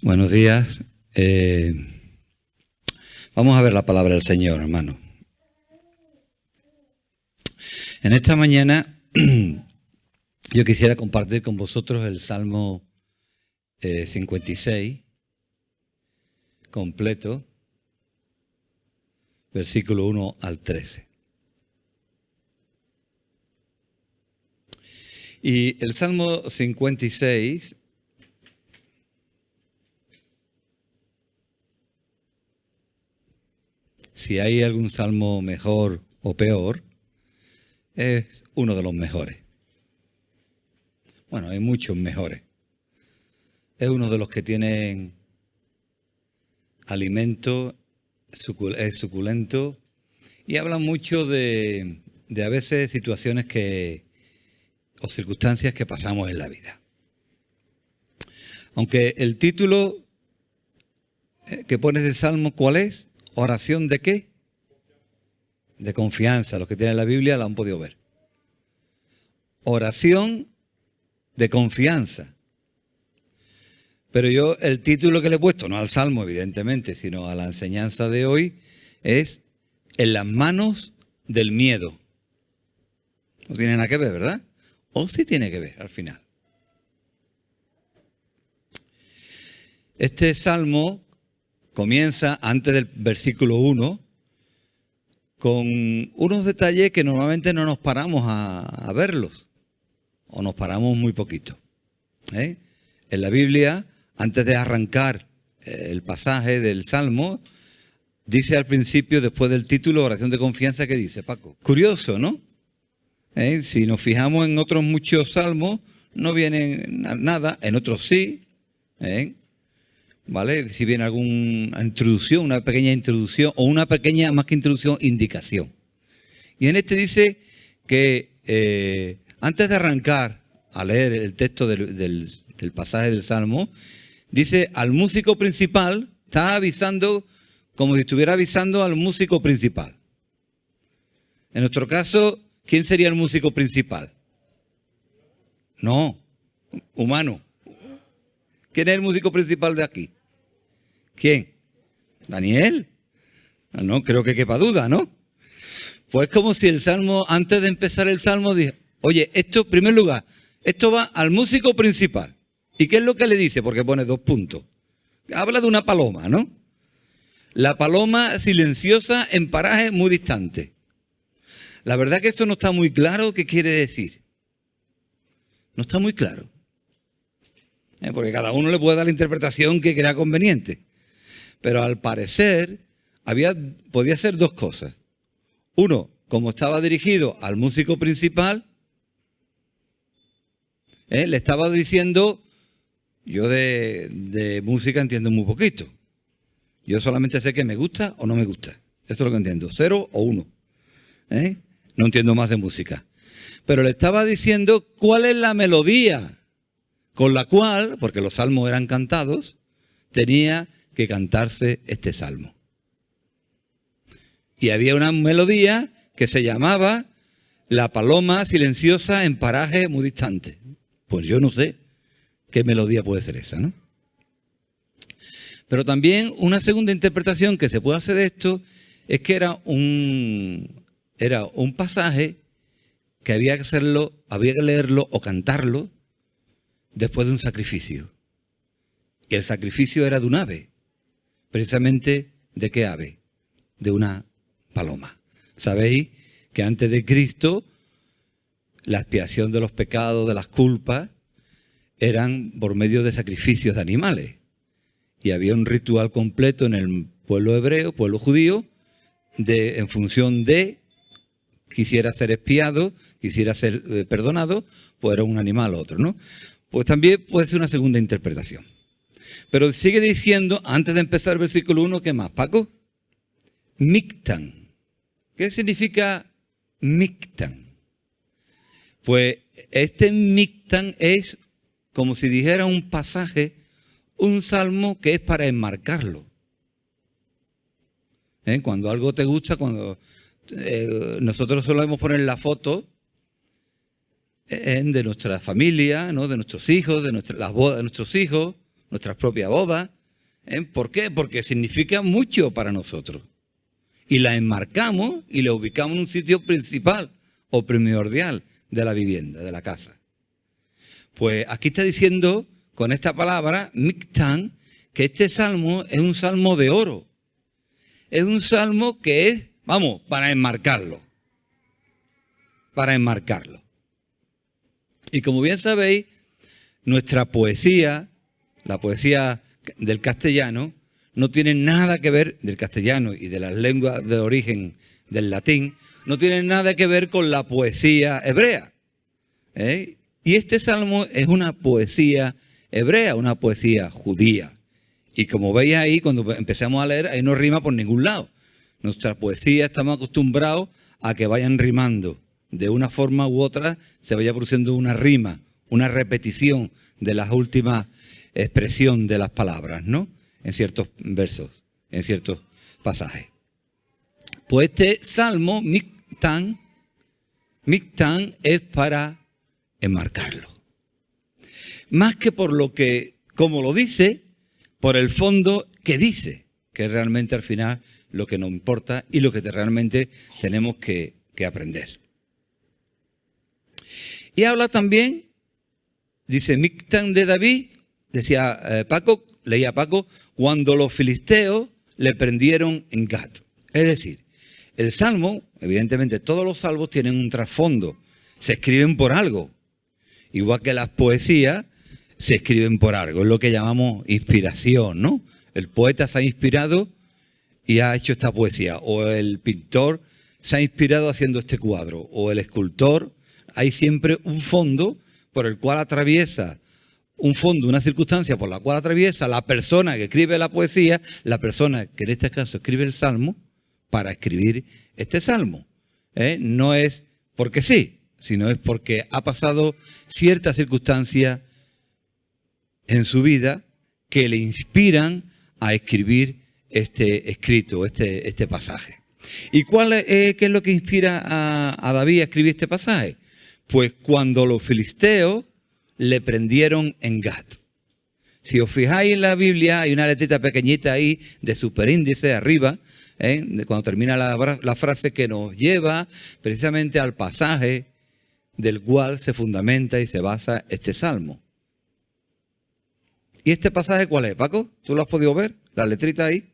Buenos días. Vamos a ver la palabra del Señor, hermano. En esta mañana yo quisiera compartir con vosotros el Salmo 56, completo, versículo 1 al 13. Y el Salmo 56... si hay algún salmo mejor o peor, es uno de los mejores. Bueno, hay muchos mejores. Es uno de los que tienen alimento, es suculento y habla mucho de a veces situaciones o circunstancias que pasamos en la vida. Aunque el título que pone ese salmo, ¿cuál es? ¿Oración de qué? De confianza. Los que tienen la Biblia la han podido ver. Oración de confianza. Pero yo el título que le he puesto, no al Salmo evidentemente, sino a la enseñanza de hoy, es En las manos del miedo. No tiene nada que ver, ¿verdad? O sí tiene que ver al final. Este Salmo comienza antes del versículo 1 con unos detalles que normalmente no nos paramos a verlos o nos paramos muy poquito. En la Biblia, antes de arrancar el pasaje del Salmo, dice al principio, después del título, oración de confianza, ¿qué dice, Paco? Curioso, ¿no? Si nos fijamos en otros muchos salmos, no viene nada, en otros sí, ¿vale? Si viene alguna introducción, una pequeña introducción o una pequeña, más que introducción, indicación. Y en este dice que antes de arrancar a leer el texto del pasaje del Salmo, dice al músico principal, está avisando como si estuviera avisando al músico principal. En nuestro caso, ¿quién sería el músico principal? No, humano. ¿Quién es el músico principal de aquí? ¿Quién? ¿Daniel? No, creo que quepa duda, ¿no? Pues como si el Salmo, antes de empezar el Salmo, dice, oye, esto, en primer lugar, esto va al músico principal. ¿Y qué es lo que le dice? Porque pone 2 puntos. Habla de una paloma, ¿no? La paloma silenciosa en parajes muy distantes. La verdad que esto no está muy claro qué quiere decir. No está muy claro. Porque cada uno le puede dar la interpretación que crea conveniente. Pero al parecer podía ser 2 cosas. Uno, como estaba dirigido al músico principal, le estaba diciendo, yo de música entiendo muy poquito. Yo solamente sé que me gusta o no me gusta. Eso es lo que entiendo, 0 o 1. No entiendo más de música. Pero le estaba diciendo cuál es la melodía con la cual, porque los salmos eran cantados, tenía que cantarse este salmo. Y había una melodía que se llamaba La paloma silenciosa en paraje muy distante. Pues yo no sé qué melodía puede ser esa, ¿no? Pero también una segunda interpretación que se puede hacer de esto es que era un pasaje que había que leerlo o cantarlo después de un sacrificio. Y el sacrificio era de un ave. Precisamente, ¿de qué ave? De una paloma. Sabéis que antes de Cristo, la expiación de los pecados, de las culpas, eran por medio de sacrificios de animales. Y había un ritual completo en el pueblo hebreo, pueblo judío, en función de quisiera ser expiado, quisiera ser perdonado, pues era un animal u otro, ¿no? Pues también puede ser una segunda interpretación. Pero sigue diciendo, antes de empezar el versículo 1, ¿qué más, Paco? Mictan. ¿Qué significa mictan? Pues este mictan es como si dijera un pasaje, un salmo que es para enmarcarlo. Cuando algo te gusta, cuando nosotros solemos poner la foto de nuestra familia, ¿no? De nuestros hijos, las bodas de nuestros hijos, nuestras propias bodas. ¿Por qué? Porque significa mucho para nosotros. Y la enmarcamos y la ubicamos en un sitio principal o primordial de la vivienda, de la casa. Pues aquí está diciendo con esta palabra, Mictán, que este salmo es un salmo de oro. Es un salmo que es, vamos, para enmarcarlo. Para enmarcarlo. Y como bien sabéis, nuestra poesía, la poesía del castellano, no tiene nada que ver, del castellano y de las lenguas de origen del latín, no tiene nada que ver con la poesía hebrea. Y este salmo es una poesía hebrea, una poesía judía. Y como veis ahí, cuando empezamos a leer, ahí no rima por ningún lado. Nuestra poesía estamos acostumbrados a que vayan rimando. De una forma u otra se vaya produciendo una rima, una repetición de las últimas expresiones de las palabras, ¿no? En ciertos versos, en ciertos pasajes. Pues este salmo, Mictán, es para enmarcarlo. Más que por lo que, como lo dice, por el fondo que dice, que es realmente al final lo que nos importa y lo que realmente tenemos que aprender. Y habla también, dice, Mictán de David, decía Paco, leía Paco, cuando los filisteos le prendieron en Gat. Es decir, el salmo, evidentemente todos los salmos tienen un trasfondo, se escriben por algo. Igual que las poesías se escriben por algo, es lo que llamamos inspiración, ¿no? El poeta se ha inspirado y ha hecho esta poesía, o el pintor se ha inspirado haciendo este cuadro, o el escultor. Hay siempre un fondo por el cual atraviesa, un fondo, una circunstancia por la cual atraviesa la persona que escribe la poesía, la persona que en este caso escribe el salmo, para escribir este salmo. No es porque sí, sino es porque ha pasado cierta circunstancia en su vida que le inspiran a escribir este escrito, este pasaje. ¿Y qué es lo que inspira a David a escribir este pasaje? Pues cuando los filisteos le prendieron en Gat. Si os fijáis en la Biblia, hay una letrita pequeñita ahí de superíndice arriba, cuando termina la frase que nos lleva precisamente al pasaje del cual se fundamenta y se basa este salmo. ¿Y este pasaje cuál es, Paco? ¿Tú lo has podido ver? ¿La letrita ahí?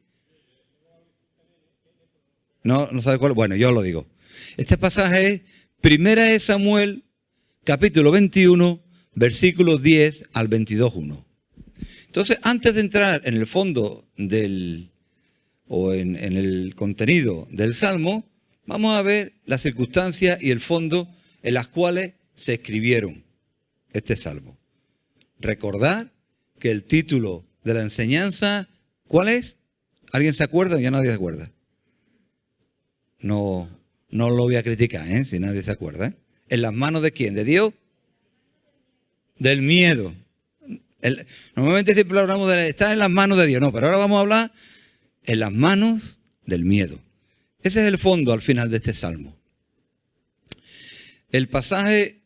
No sabes cuál. Bueno, yo lo digo. Este pasaje es Primera de Samuel, capítulo 21, versículos 10 al 22:1. Entonces, antes de entrar en el fondo en el contenido del Salmo, vamos a ver las circunstancias y el fondo en las cuales se escribieron este Salmo. Recordar que el título de la enseñanza, ¿cuál es? ¿Alguien se acuerda o ya nadie se acuerda? No lo voy a criticar, si nadie se acuerda. ¿En las manos de quién? ¿De Dios? Del miedo. Normalmente siempre hablamos de estar en las manos de Dios. No, pero ahora vamos a hablar en las manos del miedo. Ese es el fondo al final de este salmo. El pasaje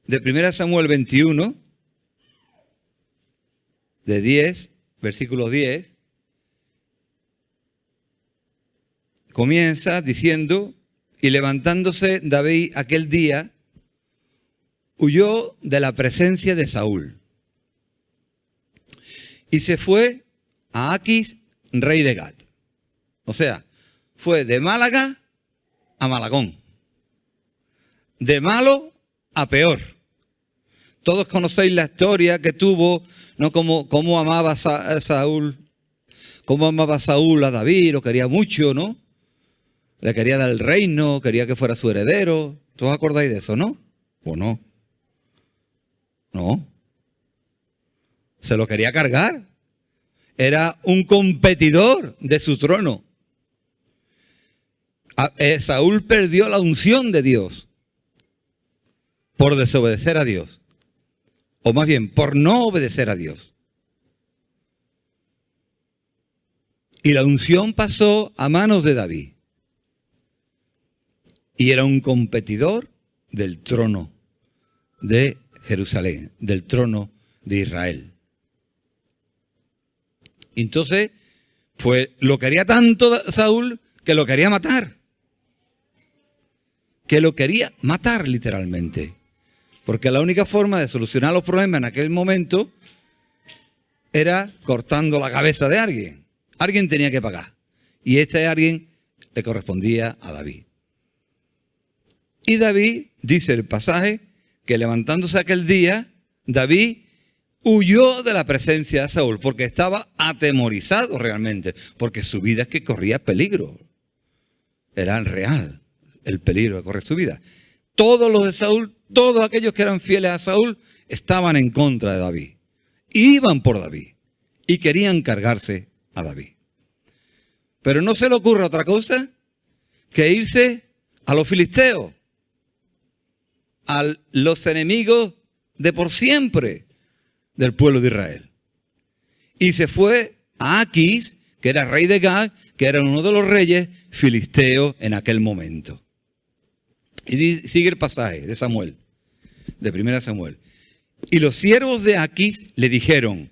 de 1 Samuel 21, de 10, versículo 10, comienza diciendo, y levantándose David aquel día, huyó de la presencia de Saúl y se fue a Aquis, rey de Gat. O sea, fue de Málaga a Malagón, de malo a peor. Todos conocéis la historia que tuvo, ¿no? Cómo amaba Saúl, cómo amaba Saúl a David, lo quería mucho, ¿no? Le quería dar el reino, quería que fuera su heredero. ¿Todos acordáis de eso, no? ¿O no? No. Se lo quería cargar. Era un competidor de su trono. Saúl perdió la unción de Dios por desobedecer a Dios. O más bien, por no obedecer a Dios. Y la unción pasó a manos de David. Y era un competidor del trono de Jerusalén, del trono de Israel. Entonces, pues lo quería tanto Saúl que lo quería matar. Que lo quería matar literalmente. Porque la única forma de solucionar los problemas en aquel momento era cortando la cabeza de alguien. Alguien tenía que pagar. Y este alguien le correspondía a David. Y David, dice el pasaje, que levantándose aquel día, David huyó de la presencia de Saúl porque estaba atemorizado realmente, porque su vida es que corría peligro. Era real el peligro que corre su vida. Todos los de Saúl, todos aquellos que eran fieles a Saúl, estaban en contra de David. Iban por David y querían cargarse a David. Pero no se le ocurre otra cosa que irse a los filisteos, a los enemigos de por siempre del pueblo de Israel. Y se fue a Aquis, que era rey de Gat, que era uno de los reyes filisteos en aquel momento. Y sigue el pasaje de Samuel, de 1 Samuel. Y los siervos de Aquis le dijeron,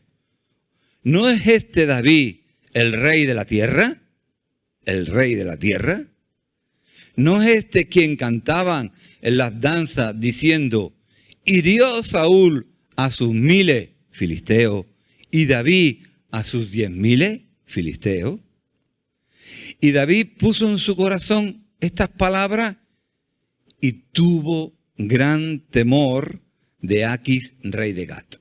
¿no es este David el rey de la tierra? ¿El rey de la tierra? ¿No es este quien cantaban en las danzas diciendo, hirió Saúl a sus 1000 filisteos y David a sus 10.000 filisteos? Y David puso en su corazón estas palabras y tuvo gran temor de Aquis, rey de Gat.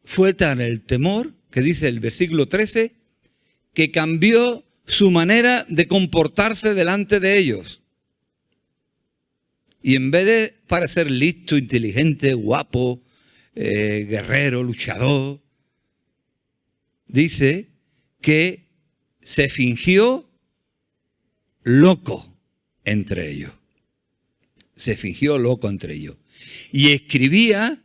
Fue tan el temor que dice el versículo 13, que cambió su manera de comportarse delante de ellos. Y en vez de parecer listo, inteligente, guapo, guerrero, luchador, dice que se fingió loco entre ellos. Se fingió loco entre ellos. Y escribía,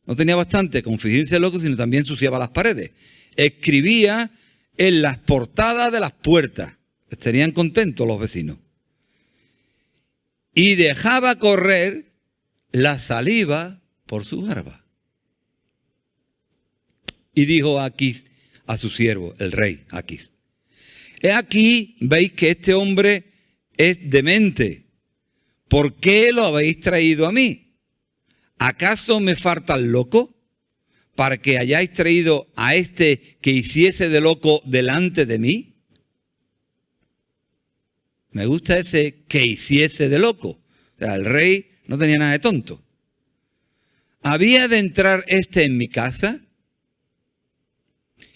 no tenía bastante con fingirse loco, sino también ensuciaba las paredes. Escribía en las portadas de las puertas. Estarían contentos los vecinos. Y dejaba correr la saliva por su barba. Y dijo Aquis a su siervo, el rey Aquis, he aquí, veis que este hombre es demente. ¿Por qué lo habéis traído a mí? ¿Acaso me falta el loco para que hayáis traído a este que hiciese de loco delante de mí? Me gusta ese que hiciese de loco. O sea, el rey no tenía nada de tonto. ¿Había de entrar este en mi casa?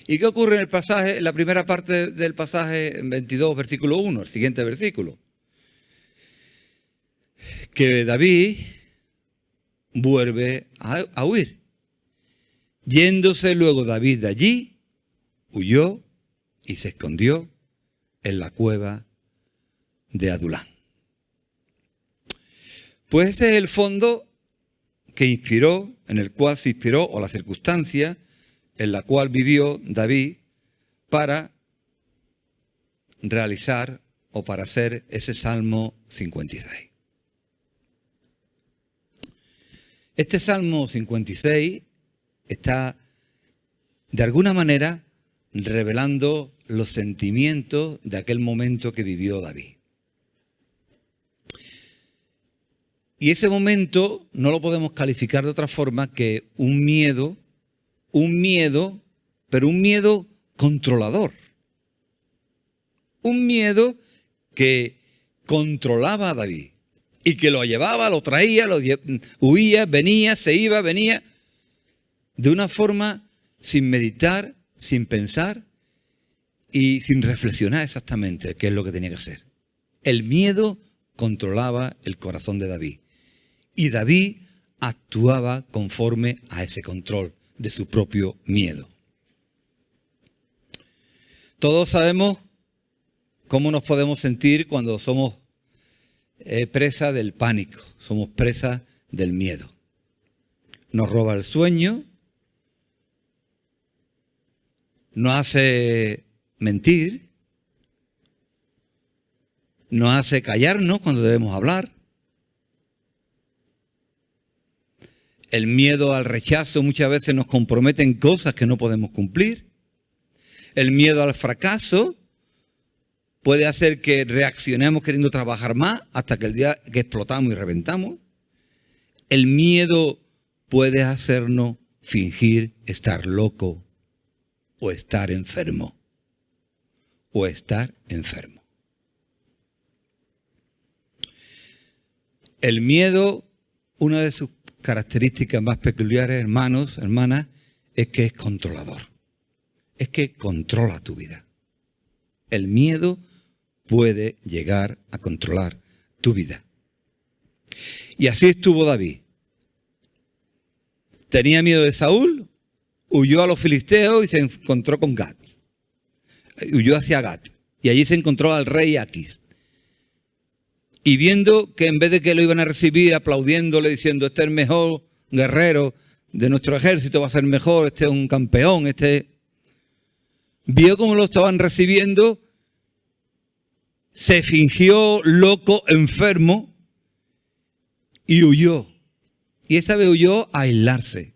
¿Y qué ocurre en el pasaje, en la primera parte del pasaje 22, versículo 1, el siguiente versículo? Que David vuelve a huir. Yéndose luego David de allí, huyó y se escondió en la cueva de Adulán. Pues ese es el fondo que inspiró, en el cual se inspiró, o la circunstancia en la cual vivió David para realizar o para hacer ese Salmo 56. Este Salmo 56 está, de alguna manera, revelando los sentimientos de aquel momento que vivió David. Y ese momento no lo podemos calificar de otra forma que un miedo, pero un miedo controlador. Un miedo que controlaba a David y que lo llevaba, lo traía, huía, venía, se iba, venía, de una forma sin meditar, sin pensar y sin reflexionar exactamente qué es lo que tenía que hacer. El miedo controlaba el corazón de David y David actuaba conforme a ese control de su propio miedo. Todos sabemos cómo nos podemos sentir cuando somos presa del pánico, somos presa del miedo. Nos roba el sueño, nos hace mentir, nos hace callarnos cuando debemos hablar. El miedo al rechazo muchas veces nos compromete en cosas que no podemos cumplir. El miedo al fracaso puede hacer que reaccionemos queriendo trabajar más hasta que el día que explotamos y reventamos. El miedo puede hacernos fingir estar loco o estar enfermo. O estar enfermo. El miedo, una de sus características más peculiares, hermanos, hermanas, es que es controlador. Es que controla tu vida. El miedo puede llegar a controlar tu vida. Y así estuvo David. Tenía miedo de Saúl, huyó a los filisteos y se encontró con Gat. Huyó hacia Gat. Y allí se encontró al rey Aquis. Y viendo que en vez de que lo iban a recibir aplaudiéndole, diciendo, este es el mejor guerrero de nuestro ejército, va a ser mejor, este es un campeón, vio cómo lo estaban recibiendo, se fingió loco, enfermo, y huyó. Y esa vez huyó a aislarse,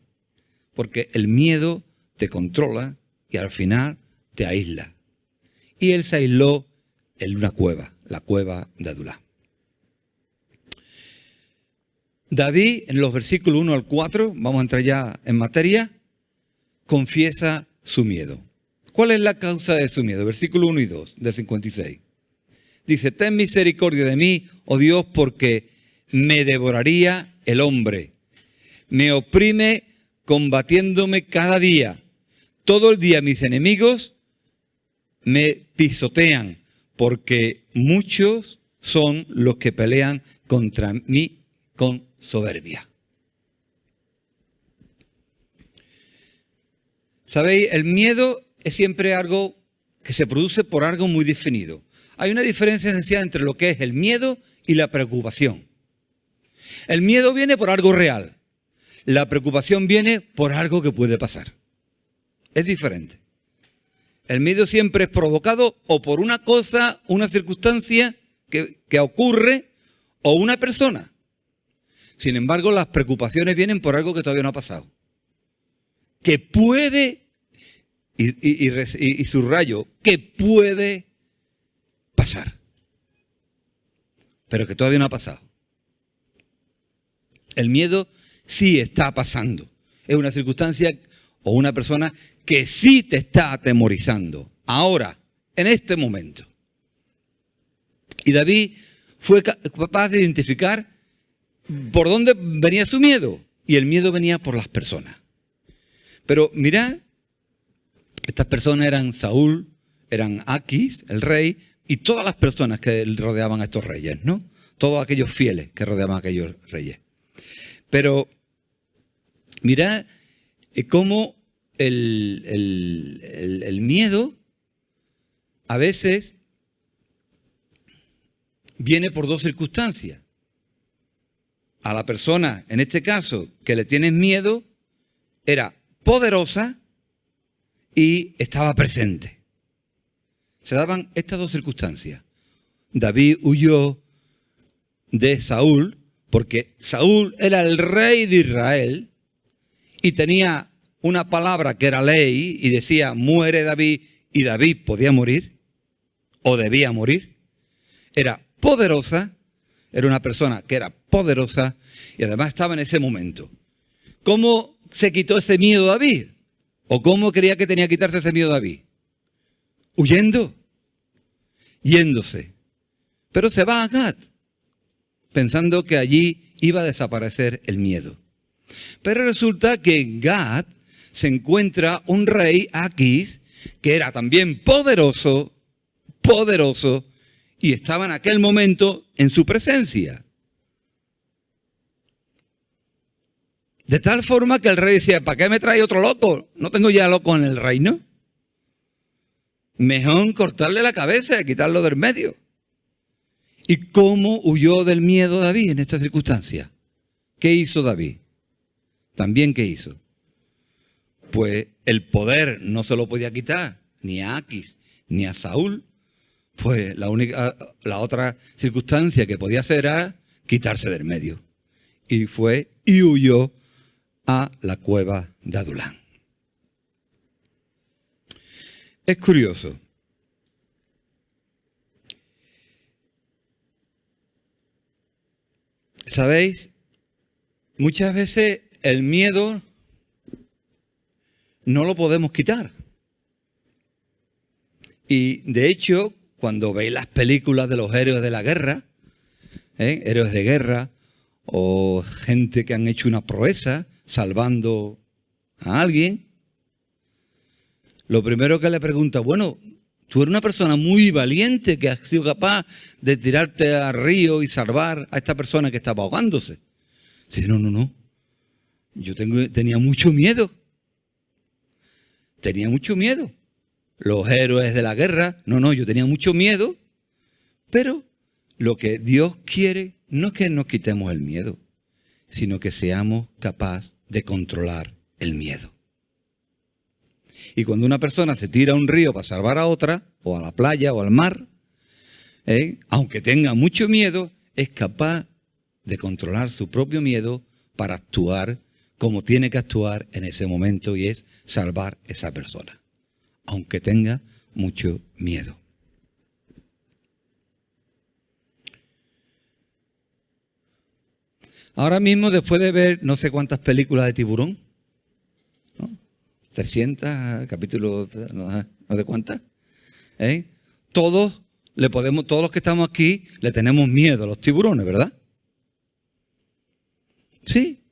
porque el miedo te controla y al final te aísla. Y él se aisló en una cueva, la cueva de Adulám. David, en los versículos 1 al 4, vamos a entrar ya en materia, confiesa su miedo. ¿Cuál es la causa de su miedo? Versículo 1 y 2 del 56. Dice, ten misericordia de mí, oh Dios, porque me devoraría el hombre. Me oprime combatiéndome cada día. Todo el día mis enemigos me pisotean, porque muchos son los que pelean contra mí con soberbia. ¿Sabéis? El miedo es siempre algo que se produce por algo muy definido. Hay una diferencia esencial entre lo que es el miedo y la preocupación. El miedo viene por algo real. La preocupación viene por algo que puede pasar. Es diferente. El miedo siempre es provocado o por una cosa, una circunstancia que ocurre o una persona. Sin embargo, las preocupaciones vienen por algo que todavía no ha pasado. Que puede, y subrayo, que puede pasar. Pero que todavía no ha pasado. El miedo sí está pasando. Es una circunstancia o una persona que sí te está atemorizando. Ahora, en este momento. Y David fue capaz de identificar por dónde venía su miedo. Y el miedo venía por las personas. Pero mirad, estas personas eran Saúl, eran Aquis, el rey, y todas las personas que rodeaban a estos reyes, ¿no? Todos aquellos fieles que rodeaban a aquellos reyes. Pero mirad cómo el miedo a veces viene por dos circunstancias. A la persona, en este caso, que le tienes miedo, era poderosa y estaba presente. Se daban estas dos circunstancias. David huyó de Saúl, porque Saúl era el rey de Israel y tenía una palabra que era ley y decía, muere David, y David podía morir o debía morir. Era poderosa, era una persona que era poderosa y además estaba en ese momento. ¿Cómo se quitó ese miedo David? ¿O cómo creía que tenía que quitarse ese miedo David? Huyendo, yéndose. Pero se va a Gat, pensando que allí iba a desaparecer el miedo. Pero resulta que en Gat se encuentra un rey, Aquis, que era también poderoso, y estaba en aquel momento en su presencia. De tal forma que el rey decía, ¿para qué me trae otro loco? No tengo ya loco en el reino. Mejor cortarle la cabeza y quitarlo del medio. ¿Y cómo huyó del miedo David en esta circunstancia? ¿Qué hizo David? También, ¿qué hizo? Pues el poder no se lo podía quitar ni a Aquis ni a Saúl. Pues la otra circunstancia que podía hacer era quitarse del medio. Y fue y huyó a la cueva de Adulán. Es curioso. ¿Sabéis? Muchas veces el miedo no lo podemos quitar. Y de hecho, cuando veis las películas de los héroes de la guerra, héroes de guerra, o gente que han hecho una proeza salvando a alguien, lo primero que le pregunta, bueno, tú eres una persona muy valiente que has sido capaz de tirarte al río y salvar a esta persona que estaba ahogándose. Dice, no. Yo tenía mucho miedo. Tenía mucho miedo. Los héroes de la guerra, yo tenía mucho miedo, pero lo que Dios quiere no es que nos quitemos el miedo, sino que seamos capaces de controlar el miedo. Y cuando una persona se tira a un río para salvar a otra, o a la playa o al mar, aunque tenga mucho miedo, es capaz de controlar su propio miedo para actuar como tiene que actuar en ese momento, y es salvar a esa persona, aunque tenga mucho miedo. Ahora mismo, después de ver no sé cuántas películas de tiburón, ¿no? 300 capítulos, no sé cuántas, todos los que estamos aquí le tenemos miedo a los tiburones, ¿verdad? Sí.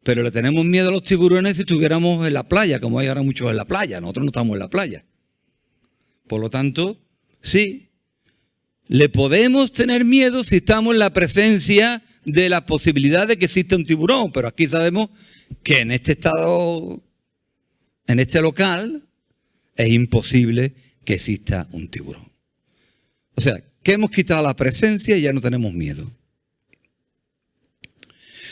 Pero le tenemos miedo a los tiburones si estuviéramos en la playa, como hay ahora muchos en la playa. Nosotros no estamos en la playa. Por lo tanto, sí, le podemos tener miedo si estamos en la presencia de la posibilidad de que exista un tiburón. Pero aquí sabemos que en este estado, en este local, es imposible que exista un tiburón. O sea, que hemos quitado la presencia y ya no tenemos miedo.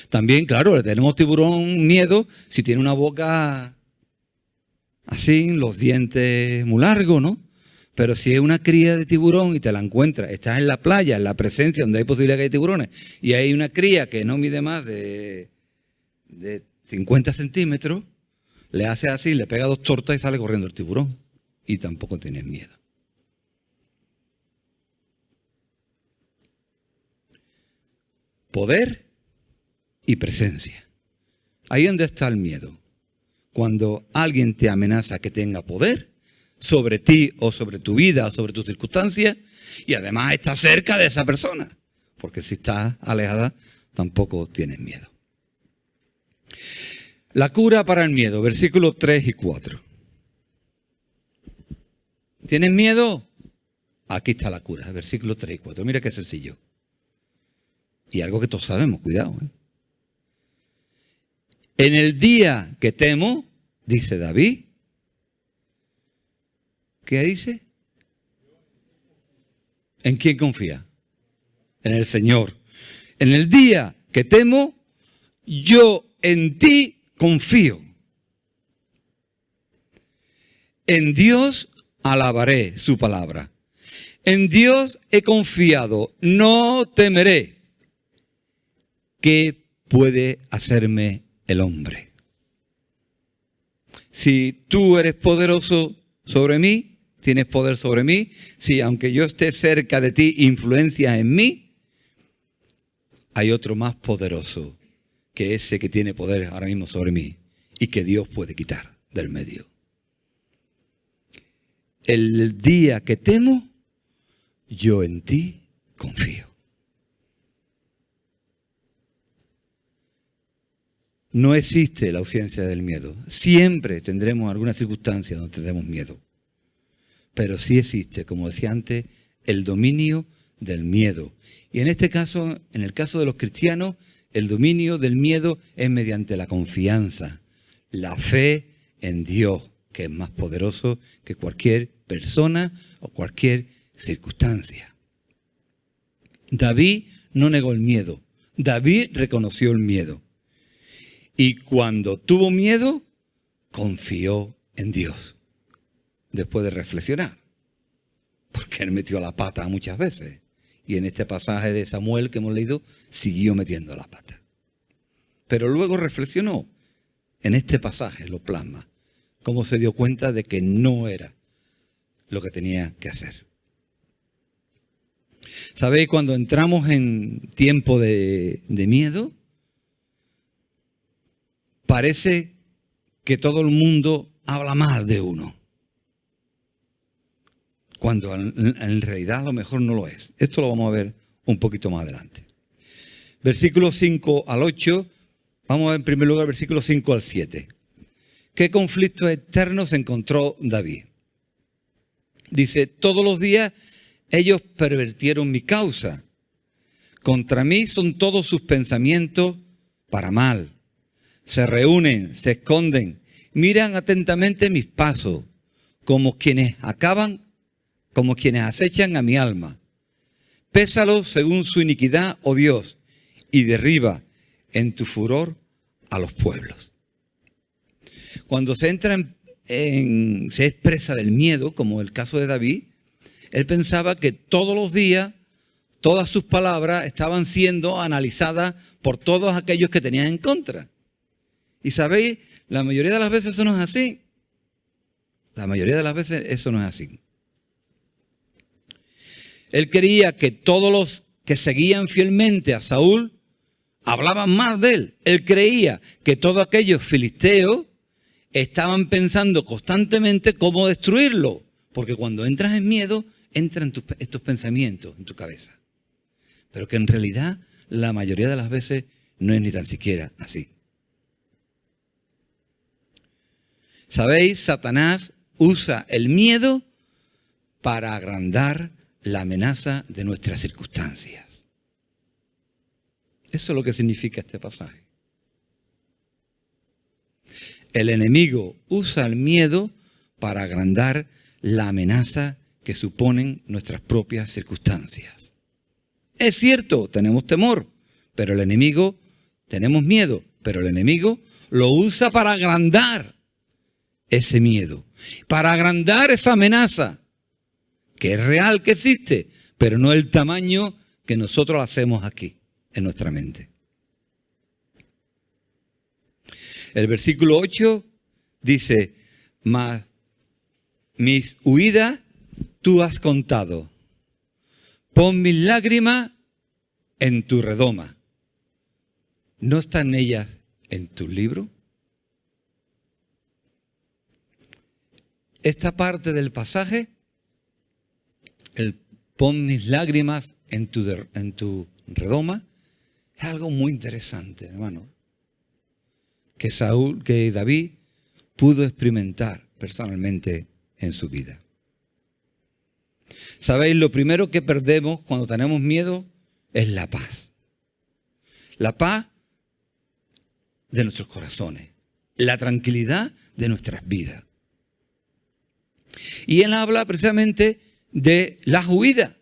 También, claro, le tenemos tiburón miedo si tiene una boca así, los dientes muy largos, ¿no? Pero si es una cría de tiburón y te la encuentras, estás en la playa, en la presencia donde hay posibilidad que haya tiburones, y hay una cría que no mide más de 50 centímetros, le hace así, le pega 2 tortas y sale corriendo el tiburón. Y tampoco tienes miedo. Poder y presencia. Ahí es donde está el miedo. Cuando alguien te amenaza que tenga poder sobre ti o sobre tu vida o sobre tus circunstancias, y además está cerca de esa persona, porque si está alejada tampoco tienes miedo. La cura para el miedo, versículos 3 y 4. ¿Tienes miedo? Aquí está la cura, versículos 3 y 4. Mira qué sencillo. Y algo que todos sabemos, cuidado, En el día que temo, dice David, ¿qué dice? ¿En quién confía? En el Señor. En el día que temo, yo en ti confío. En Dios alabaré su palabra. En Dios he confiado, no temeré. ¿Qué puede hacerme el hombre? Si tú eres poderoso sobre mí, tienes poder sobre mí, si aunque yo esté cerca de ti, influencia en mí, hay otro más poderoso que ese que tiene poder ahora mismo sobre mí y que Dios puede quitar del medio. El día que temo, yo en ti confío. No existe la ausencia del miedo. Siempre tendremos alguna circunstancia donde tendremos miedo. Pero sí existe, como decía antes, el dominio del miedo. Y en este caso, en el caso de los cristianos, el dominio del miedo es mediante la confianza, la fe en Dios, que es más poderoso que cualquier persona o cualquier circunstancia. David no negó el miedo. David reconoció el miedo. Y cuando tuvo miedo, confió en Dios. Después de reflexionar. Porque él metió la pata muchas veces. Y en este pasaje de Samuel que hemos leído, siguió metiendo la pata. Pero luego reflexionó en este pasaje, lo plasma, cómo se dio cuenta de que no era lo que tenía que hacer. ¿Sabéis? Cuando entramos en tiempo de miedo, parece que todo el mundo habla mal de uno, cuando en realidad a lo mejor no lo es. Esto lo vamos a ver un poquito más adelante. Versículos 5 al 8, vamos a ver en primer lugar versículos 5 al 7. ¿Qué conflictos eternos encontró David? Dice, todos los días ellos pervirtieron mi causa. Contra mí son todos sus pensamientos para mal. Se reúnen, se esconden, miran atentamente mis pasos, como quienes acechan a mi alma. Pésalos según su iniquidad, oh Dios, y derriba en tu furor a los pueblos. Cuando se entra se expresa del miedo, como el caso de David, él pensaba que todos los días, todas sus palabras estaban siendo analizadas por todos aquellos que tenían en contra. Y sabéis, la mayoría de las veces eso no es así. La mayoría de las veces eso no es así. Él creía que todos los que seguían fielmente a Saúl hablaban mal de él. Él creía que todos aquellos filisteos estaban pensando constantemente cómo destruirlo. Porque cuando entras en miedo, entran estos pensamientos en tu cabeza. Pero que en realidad la mayoría de las veces no es ni tan siquiera así. ¿Sabéis? Satanás usa el miedo para agrandar la amenaza de nuestras circunstancias. Eso es lo que significa este pasaje. El enemigo usa el miedo para agrandar la amenaza que suponen nuestras propias circunstancias. Es cierto, tenemos temor, pero el enemigo, tenemos miedo, pero el enemigo lo usa para agrandar ese miedo, para agrandar esa amenaza, que es real, que existe, pero no el tamaño que nosotros la hacemos aquí, en nuestra mente. El versículo 8 dice, mas mis huidas tú has contado, pon mis lágrimas en tu redoma. ¿No están ellas en tu libro? Esta parte del pasaje, el pon mis lágrimas en tu redoma, es algo muy interesante, hermano, que David pudo experimentar personalmente en su vida. ¿Sabéis? Lo primero que perdemos cuando tenemos miedo es la paz. La paz de nuestros corazones, la tranquilidad de nuestras vidas. Y él habla precisamente de las huidas.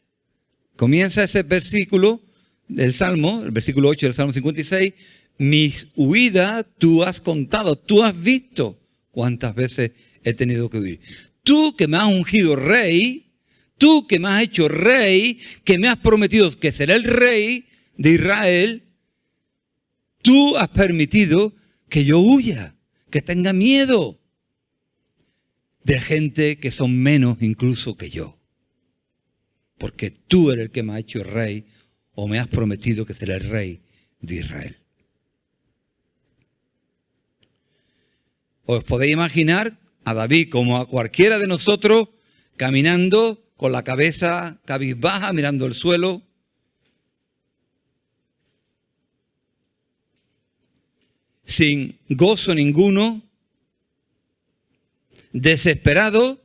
Comienza ese versículo del Salmo, el versículo 8 del Salmo 56, mis huidas tú has contado, tú has visto cuántas veces he tenido que huir. Tú que me has ungido rey, tú que me has hecho rey, que me has prometido que seré el rey de Israel, tú has permitido que yo huya, que tenga miedo de gente que son menos incluso que yo. Porque tú eres el que me ha hecho rey o me has prometido que seré el rey de Israel. ¿Os podéis imaginar a David como a cualquiera de nosotros caminando con la cabeza cabizbaja, mirando el suelo? Sin gozo ninguno, desesperado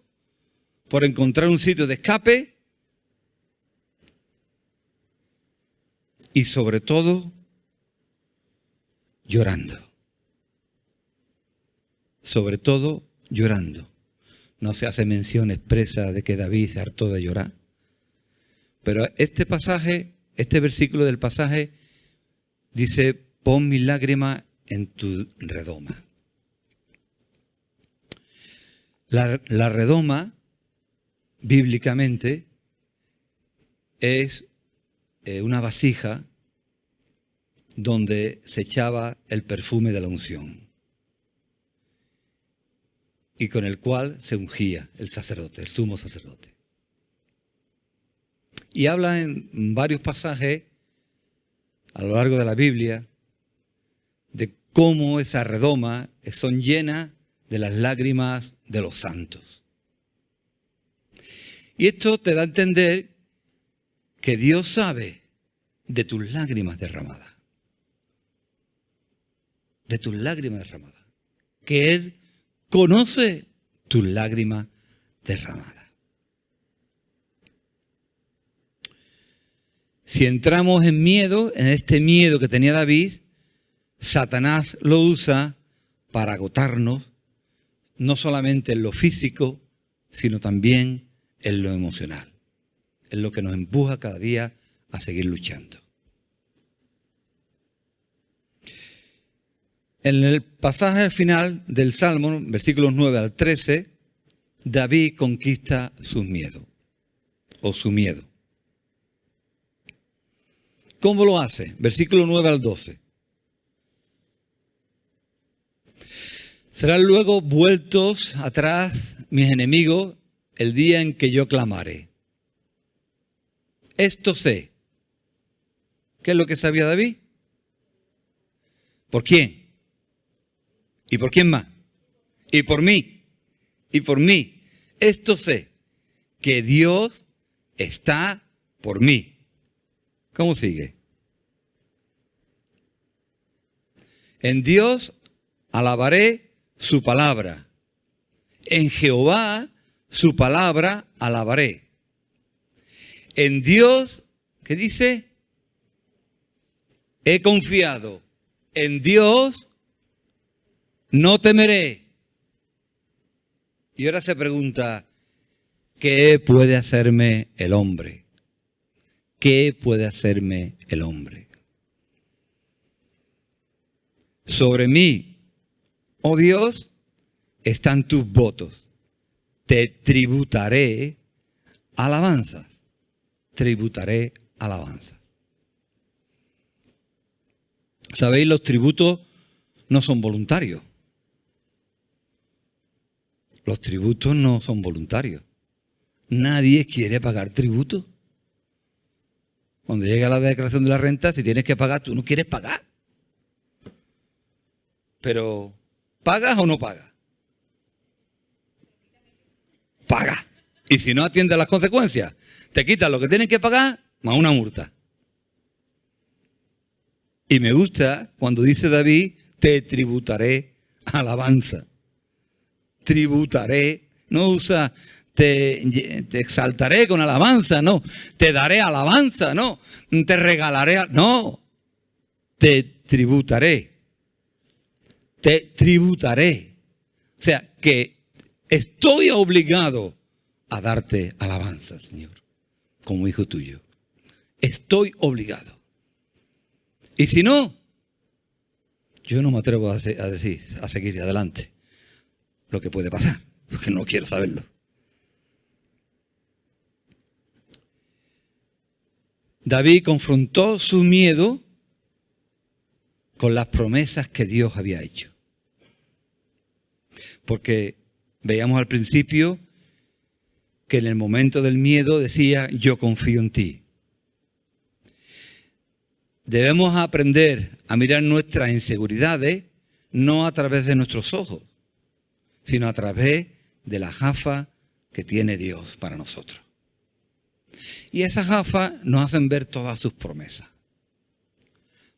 por encontrar un sitio de escape y sobre todo llorando. Sobre todo llorando. No se hace mención expresa de que David se hartó de llorar. Pero este pasaje, este versículo del pasaje dice, pon mis lágrimas en tu redoma. La redoma, bíblicamente, es una vasija donde se echaba el perfume de la unción y con el cual se ungía el sacerdote, el sumo sacerdote. Y habla en varios pasajes a lo largo de la Biblia de cómo esas redomas son llenas de las lágrimas de los santos. Y esto te da a entender que Dios sabe de tus lágrimas derramadas. De tus lágrimas derramadas. Que Él conoce tus lágrimas derramadas. Si entramos en miedo, en este miedo que tenía David, Satanás lo usa para agotarnos, no solamente en lo físico, sino también en lo emocional, en lo que nos empuja cada día a seguir luchando. En el pasaje final del Salmo, versículos 9 al 13, David conquista sus miedos, o su miedo. ¿Cómo lo hace? Versículo 9 al 12. Serán luego vueltos atrás mis enemigos el día en que yo clamare. Esto sé. ¿Qué es lo que sabía David? ¿Por quién? ¿Y por quién más? Y por mí. Y por mí. Esto sé, que Dios está por mí. ¿Cómo sigue? En Dios alabaré su palabra. En Jehová su palabra alabaré. En Dios, ¿qué dice? He confiado. En Dios no temeré. Y ahora se pregunta, ¿qué puede hacerme el hombre? ¿Qué puede hacerme el hombre? Sobre mí, oh Dios, están tus votos. Te tributaré alabanzas. Tributaré alabanzas. ¿Sabéis? Los tributos no son voluntarios. Los tributos no son voluntarios. Nadie quiere pagar tributo. Cuando llega la declaración de la renta, si tienes que pagar, tú no quieres pagar. Pero, ¿pagas o no pagas? Paga. Y si no atiendes las consecuencias, te quitan lo que tienes que pagar más una multa. Y me gusta cuando dice David, te tributaré alabanza. Tributaré, no usa te exaltaré con alabanza, no. Te daré alabanza, no. Te regalaré, no. Te tributaré. Te tributaré. O sea, que estoy obligado a darte alabanza, Señor, como hijo tuyo. Estoy obligado. Y si no, yo no me atrevo a seguir adelante lo que puede pasar, porque no quiero saberlo. David confrontó su miedo con las promesas que Dios había hecho. Porque veíamos al principio que en el momento del miedo decía, yo confío en ti. Debemos aprender a mirar nuestras inseguridades no a través de nuestros ojos, sino a través de la gafa que tiene Dios para nosotros. Y esas gafas nos hacen ver todas sus promesas.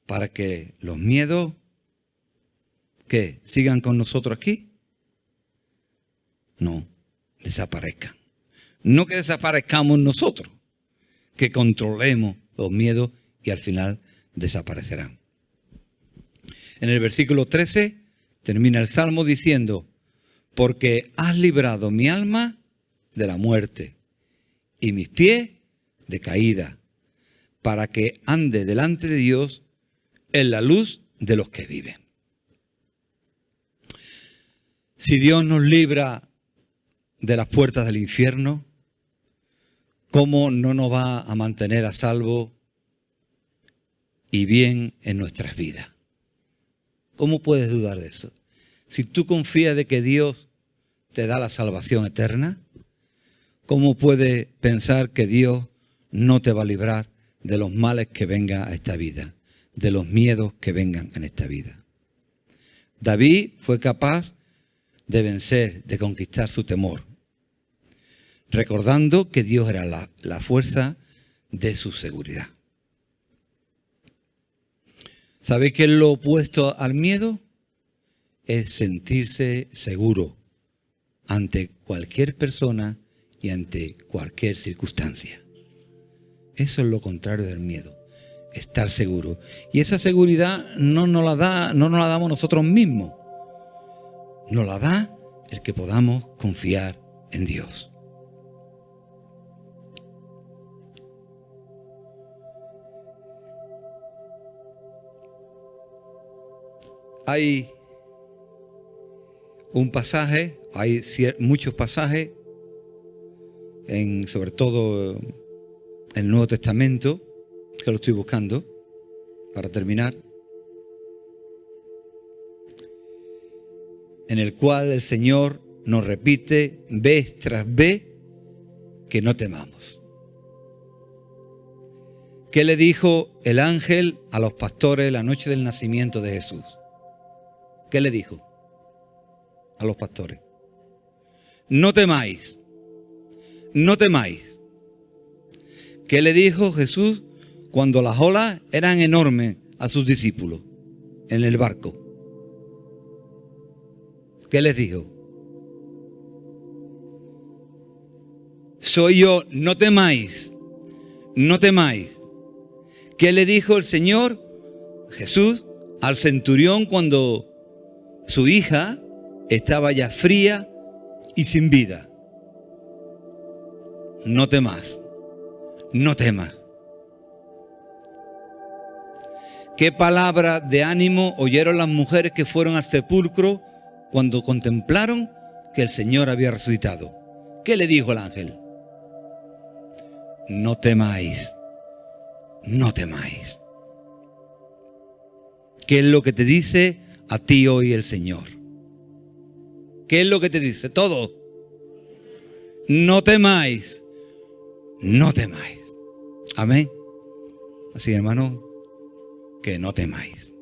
Para que los miedos que sigan con nosotros aquí, no desaparezcan. No que desaparezcamos nosotros, que controlemos los miedos y al final desaparecerán. En el versículo 13 termina el Salmo diciendo, porque has librado mi alma de la muerte y mis pies de caída, para que ande delante de Dios en la luz de los que viven. Si Dios nos libra de las puertas del infierno, ¿cómo no nos va a mantener a salvo y bien en nuestras vidas. ¿Cómo puedes dudar de eso? Si tú confías de que Dios te da la salvación eterna, ¿cómo puedes pensar que Dios no te va a librar de los males que vengan a esta vida, de los miedos que vengan en esta vida? David fue capaz de vencer, de conquistar su temor, recordando que Dios era la fuerza de su seguridad. ¿Sabéis qué es lo opuesto al miedo? Es sentirse seguro ante cualquier persona y ante cualquier circunstancia. Eso es lo contrario del miedo, estar seguro. Y esa seguridad no nos la damos nosotros mismos. Nos la da el que podamos confiar en Dios. Hay un pasaje, hay muchos pasajes, sobre todo en el Nuevo Testamento, que lo estoy buscando para terminar, en el cual el Señor nos repite vez tras vez que no temamos. ¿Qué le dijo el ángel a los pastores la noche del nacimiento de Jesús? ¿Qué le dijo a los pastores? No temáis, no temáis. ¿Qué le dijo Jesús cuando las olas eran enormes a sus discípulos en el barco? ¿Qué les dijo? Soy yo, no temáis, no temáis. ¿Qué le dijo el Señor Jesús al centurión cuando su hija estaba ya fría y sin vida? No temas, no temas. ¿Qué palabra de ánimo oyeron las mujeres que fueron al sepulcro cuando contemplaron que el Señor había resucitado? ¿Qué le dijo el ángel? No temáis, no temáis. ¿Qué es lo que te dice a ti hoy el Señor? ¿Qué es lo que te dice? Todo. No temáis, no temáis. Amén. Así, hermano, que no temáis.